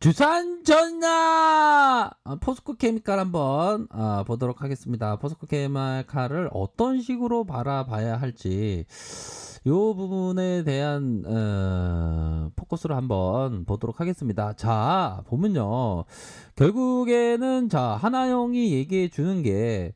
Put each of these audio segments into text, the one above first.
주산 전야 포스코 케미칼 한번 보도록 하겠습니다. 포스코 케미칼을 어떤 식으로 바라봐야 할지 요 부분에 대한 포커스를 한번 보도록 하겠습니다. 자, 보면요, 결국에는 자 하나영이 얘기해 주는 게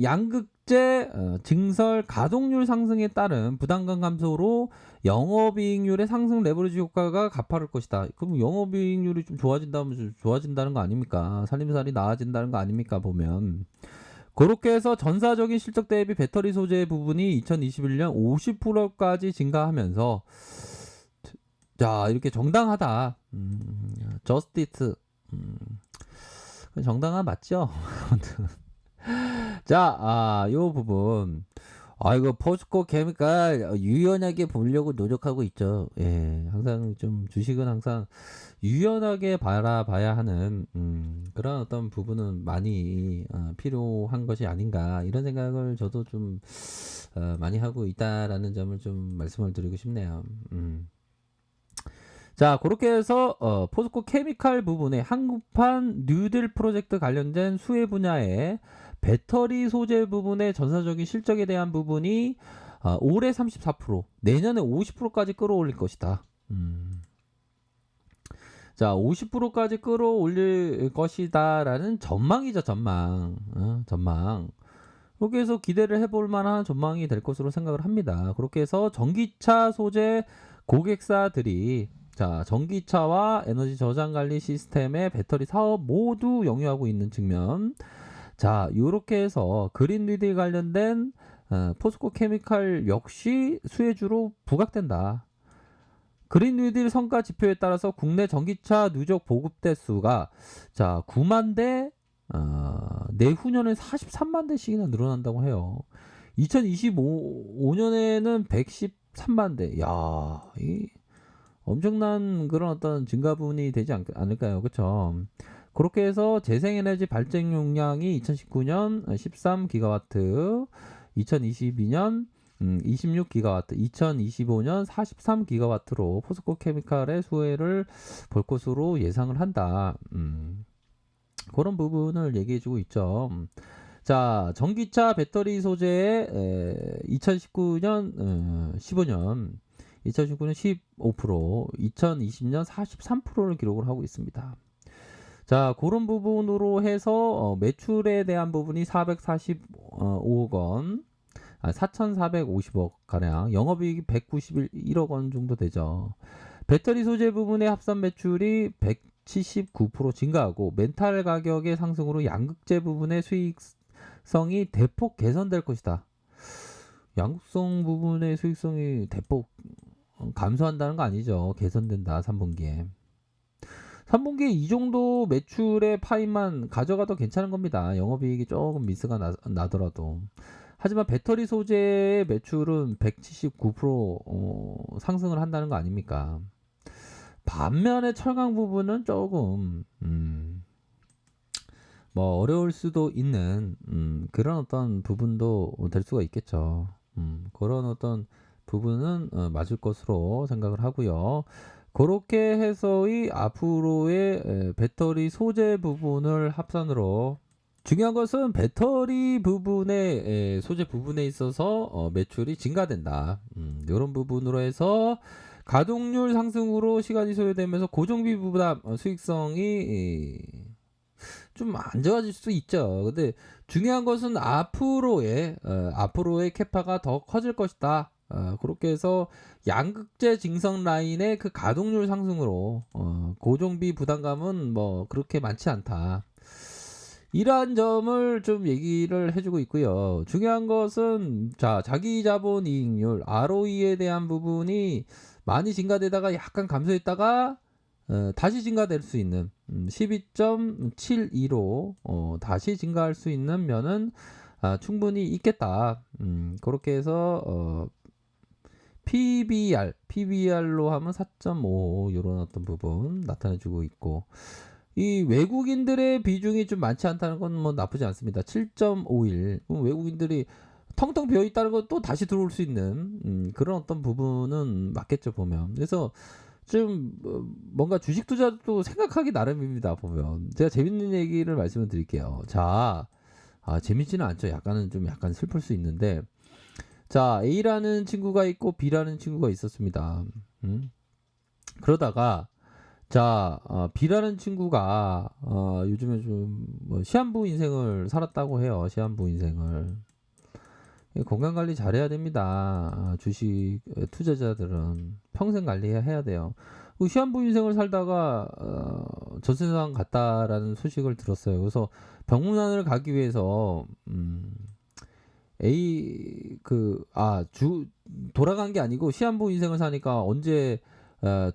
양극재 증설 가동률 상승에 따른 부담감 감소로 영업이익률의 상승 레버리지 효과가 가파를 것이다. 그럼 영업이익률이 좀 좋아진다면 좋아진다는 거 아닙니까? 살림살이 나아진다는 거 아닙니까? 보면 그렇게 해서 전사적인 실적 대비 배터리 소재 부분이 2021년 50%까지 증가하면서 자 이렇게 정당하다. 저스티스 정당한 맞죠? 자, 요 부분. 이거 포스코 케미칼 유연하게 보려고 노력하고 있죠. 예, 항상 좀 주식은 항상 유연하게 바라봐야 하는 그런 어떤 부분은 많이 필요한 것이 아닌가 이런 생각을 저도 좀 많이 하고 있다라는 점을 좀 말씀을 드리고 싶네요. 자, 그렇게 해서 포스코 케미칼 부분에 한국판 뉴딜 프로젝트 관련된 수혜 분야의 배터리 소재 부분의 전사적인 실적에 대한 부분이 올해 34%, 내년에 50%까지 끌어올릴 것이다. 자, 50%까지 끌어올릴 것이다라는 전망이죠, 전망. 전망. 그렇게 해서 기대를 해볼 만한 전망이 될 것으로 생각을 합니다. 그렇게 해서 전기차 소재 고객사들이 자, 전기차와 에너지 저장 관리 시스템의 배터리 사업 모두 영위하고 있는 측면. 자, 이렇게 해서 그린 리딜 관련된 포스코 케미칼 역시 수혜주로 부각된다. 그린 뉴딜 성과 지표에 따라서 국내 전기차 누적 보급 대수가 자 9만 대 내후년에 43만 대씩이나 늘어난다고 해요. 2025년에는 113만 대. 야, 이 엄청난 그런 어떤 증가분이 되지 않을까요? 그렇죠? 그렇게 해서 재생에너지 발전 용량이 2019년 13기가와트, 2022년 26기가와트, 2025년 43기가와트로 포스코 케미칼의 수혜를 볼 것으로 예상을 한다. 그런 부분을 얘기해주고 있죠. 자, 전기차 배터리 소재의 2019년 15년 2020년 43%를 기록을 하고 있습니다. 자, 그런 부분으로 해서 매출에 대한 부분이 445억 원, 4,450억 가량, 영업이익이 191억 원 정도 되죠. 배터리 소재 부분의 합산 매출이 179% 증가하고 멘탈 가격의 상승으로 양극재 부분의 수익성이 대폭 개선될 것이다. 양극성 부분의 수익성이 대폭 감소한다는 거 아니죠. 개선된다 3분기에. 3분기에 이 정도 매출의 파이만 가져가도 괜찮은 겁니다. 영업이익이 조금 미스가 나더라도. 하지만 배터리 소재의 매출은 179% 상승을 한다는 거 아닙니까? 반면에 철강 부분은 조금 뭐 어려울 수도 있는 그런 어떤 부분도 될 수가 있겠죠. 그런 어떤 부분은 맞을 것으로 생각을 하고요. 그렇게 해서 이 앞으로의 배터리 소재 부분을 합산으로 중요한 것은 배터리 부분의 소재 부분에 있어서 매출이 증가된다. 이런 부분으로 해서 가동률 상승으로 시간이 소요되면서 고정비 부담 수익성이 좀 안 좋아질 수 있죠. 근데 중요한 것은 앞으로의 캐파가 더 커질 것이다. 그렇게 해서 양극재 증성 라인의 그 가동률 상승으로 고정비 부담감은 뭐 그렇게 많지 않다. 이러한 점을 좀 얘기를 해주고 있고요. 중요한 것은 자 자기 자본 이익률 ROE에 대한 부분이 많이 증가되다가 약간 감소했다가 다시 증가될 수 있는 12.72로 다시 증가할 수 있는 면은 충분히 있겠다. 그렇게 해서 PBR로 하면 4.5 이런 어떤 부분 나타내주고 있고 이 외국인들의 비중이 좀 많지 않다는 건 뭐 나쁘지 않습니다. 7.51 외국인들이 텅텅 비어 있다는 건 또 다시 들어올 수 있는 그런 어떤 부분은 맞겠죠 보면. 그래서 좀 뭔가 주식 투자도 생각하기 나름입니다 보면. 제가 재밌는 얘기를 말씀을 드릴게요. 자, 재밌지는 않죠. 약간은 좀 약간 슬플 수 있는데 자, A라는 친구가 있고 B라는 친구가 있었습니다. 그러다가 자, B라는 친구가 요즘에 좀 뭐 시한부 인생을 살았다고 해요. 시한부 인생을. 건강 관리 잘해야 됩니다. 주식 투자자들은 평생 관리해야 돼요. 그 시한부 인생을 살다가 저 세상 갔다라는 소식을 들었어요. 그래서 병문안을 가기 위해서 돌아간 게 아니고 시한부 인생을 사니까 언제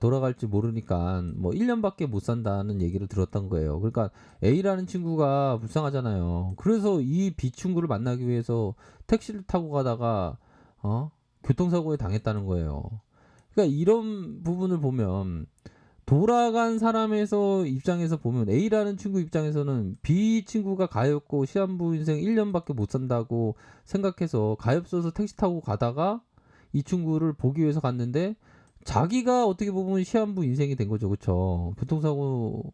돌아갈지 모르니까 뭐 1년밖에 못 산다는 얘기를 들었던 거예요. 그러니까 A라는 친구가 불쌍하잖아요. 그래서 이 B 친구를 만나기 위해서 택시를 타고 가다가 교통사고에 당했다는 거예요. 그러니까 이런 부분을 보면 돌아간 사람에서 입장에서 보면 A라는 친구 입장에서는 B 친구가 가엾고 시한부 인생 1년밖에 못 산다고 생각해서 가엾어서 택시 타고 가다가 이 친구를 보기 위해서 갔는데 자기가 어떻게 보면 시한부 인생이 된 거죠. 그쵸? 교통사고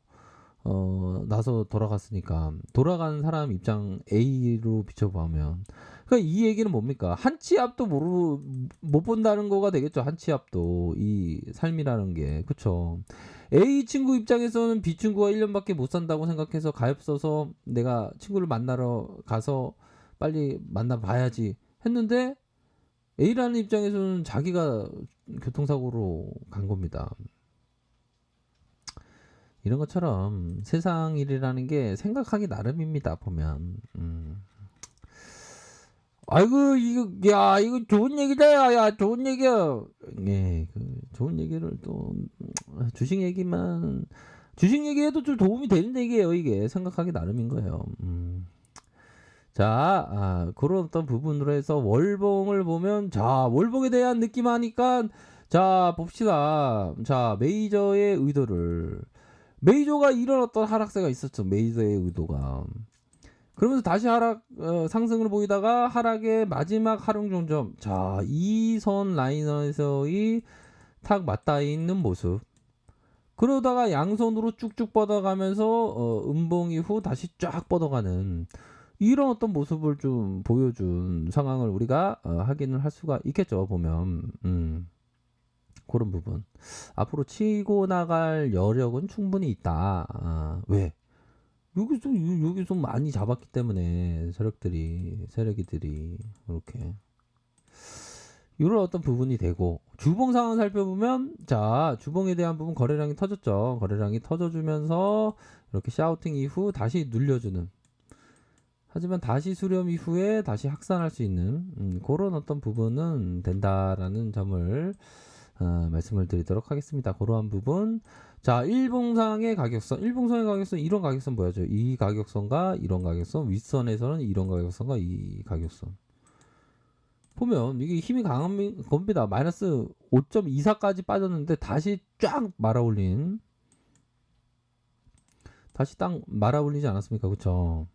나서 돌아갔으니까 돌아간 사람 입장 A로 비춰보면 그러니까 이 얘기는 뭡니까? 한 치 앞도 못 본다는 거가 되겠죠. 한 치 앞도 이 삶이라는 게 그쵸? A 친구 입장에서는 B 친구가 1년밖에 못 산다고 생각해서 가엾어서 내가 친구를 만나러 가서 빨리 만나봐야지 했는데 A라는 입장에서는 자기가 교통사고로 간 겁니다. 이런 것처럼 세상 일이라는 게 생각하기 나름입니다. 보면. 아이고 이거 좋은 얘기다. 야 좋은 얘기야. 예, 좋은 얘기를 또 주식 얘기해도 좀 도움이 되는 얘기예요. 이게 생각하기 나름인 거예요. 자, 그런 어떤 부분으로 해서 월봉을 보면 자 월봉에 대한 느낌 하니까 자 봅시다. 자 메이저의 의도를 메이저가 이런 어떤 하락세가 있었죠. 메이저의 의도가. 그러면서 다시 상승을 보이다가 하락의 마지막 하락 종점. 자, 이 선 라인에서의 탁 맞닿아 있는 모습. 그러다가 양손으로 쭉쭉 뻗어가면서 음봉 이후 다시 쫙 뻗어가는 이런 어떤 모습을 좀 보여준 상황을 우리가 확인을 할 수가 있겠죠. 보면. 그런 부분. 앞으로 치고 나갈 여력은 충분히 있다. 왜? 여기서 많이 잡았기 때문에 세력이들이 이렇게 이런 어떤 부분이 되고 주봉 상황 살펴보면 자 주봉에 대한 부분 거래량이 터졌죠. 거래량이 터져주면서 이렇게 샤우팅 이후 다시 눌려주는 하지만 다시 수렴 이후에 다시 확산할 수 있는 그런 어떤 부분은 된다라는 점을 말씀을 드리도록 하겠습니다. 그러한 부분. 자, 일봉상의 가격선. 일봉상의 가격선, 이런 가격선 보여줘요. 이 가격선과 이런 가격선, 윗선에서는 이런 가격선과 이 가격선. 보면 이게 힘이 강한 겁니다. 마이너스 5.24까지 빠졌는데 다시 쫙 말아올린. 다시 딱 말아올리지 않았습니까? 그쵸?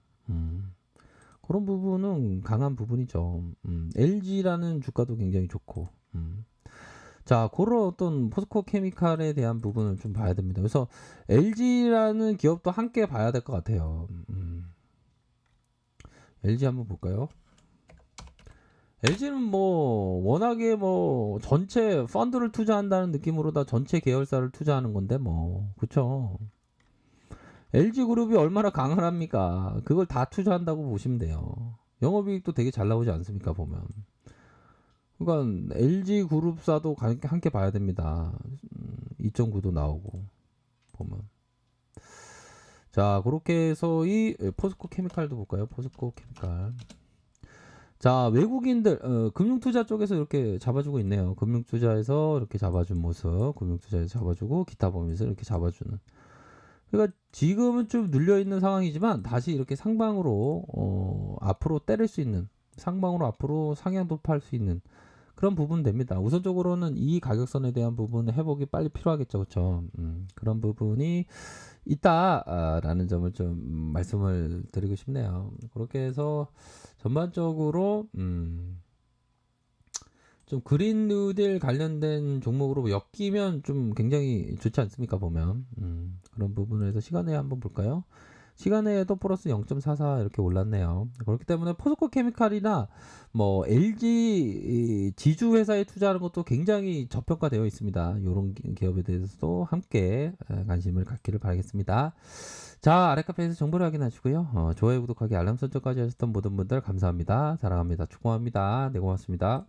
그런 부분은 강한 부분이죠. LG라는 주가도 굉장히 좋고. 자, 그런 어떤 포스코 케미칼에 대한 부분을 좀 봐야 됩니다. 그래서 LG라는 기업도 함께 봐야 될 것 같아요. LG 한번 볼까요? LG는 뭐 워낙에 뭐 전체 펀드를 투자한다는 느낌으로 다 전체 계열사를 투자하는 건데 뭐 그쵸? LG그룹이 얼마나 강한합니까? 그걸 다 투자한다고 보시면 돼요. 영업이익도 되게 잘 나오지 않습니까? 보면. 그러니까 LG 그룹사도 함께 봐야 됩니다. 2.9도 나오고 보면. 자, 그렇게 해서 이 포스코 케미칼도 볼까요? 포스코 케미칼. 자, 외국인들 금융투자 쪽에서 이렇게 잡아주고 있네요. 금융투자에서 이렇게 잡아준 모습, 금융투자에서 잡아주고 기타 범위에서 이렇게 잡아주는. 그러니까 지금은 좀 눌려 있는 상황이지만 다시 이렇게 상방으로 앞으로 때릴 수 있는, 상방으로 앞으로 상향 돌파할 수 있는 그런 부분 됩니다. 우선적으로는 이 가격선에 대한 부분 회복이 빨리 필요하겠죠, 그렇죠? 그런 부분이 있다라는 점을 좀 말씀을 드리고 싶네요. 그렇게 해서 전반적으로 좀 그린 뉴딜 관련된 종목으로 엮이면 좀 굉장히 좋지 않습니까 보면. 그런 부분에서 시간에 한번 볼까요? 시간에도 플러스 0.44 이렇게 올랐네요. 그렇기 때문에 포스코 케미칼이나 뭐 LG 지주 회사에 투자하는 것도 굉장히 저평가되어 있습니다. 이런 기업에 대해서도 함께 관심을 갖기를 바라겠습니다. 자, 아래카페에서 정보를 확인하시고요. 좋아요, 구독하기, 알람 설정까지 하셨던 모든 분들 감사합니다. 사랑합니다. 축복합니다. 네, 고맙습니다.